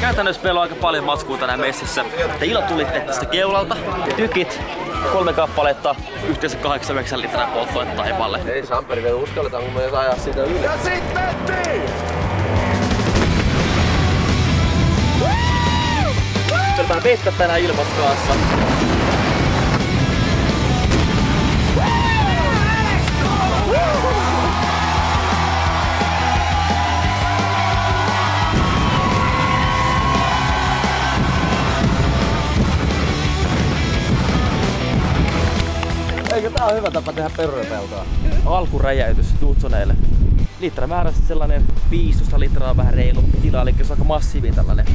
Käytännössä meillä on aika paljon matskua tänään messissä. Te ilotulitteet tästä keulalta, tykit, 3 kappaletta, yhteensä 8-9 litraa polttoainetta taivaalle. Ei Samperi vielä uskalletaanko me ajaa siitä yli. Ja sit mentiin! Yritetään veittää tänään ilmaskaassa. Eikö tää on hyvä tapa tehdä perunapeltoa? Alkuräjäytys Tuutsoneille. Litramääräisesti sellainen 15 litraa vähän reilu tila, eli se on aika massiivinen tällainen.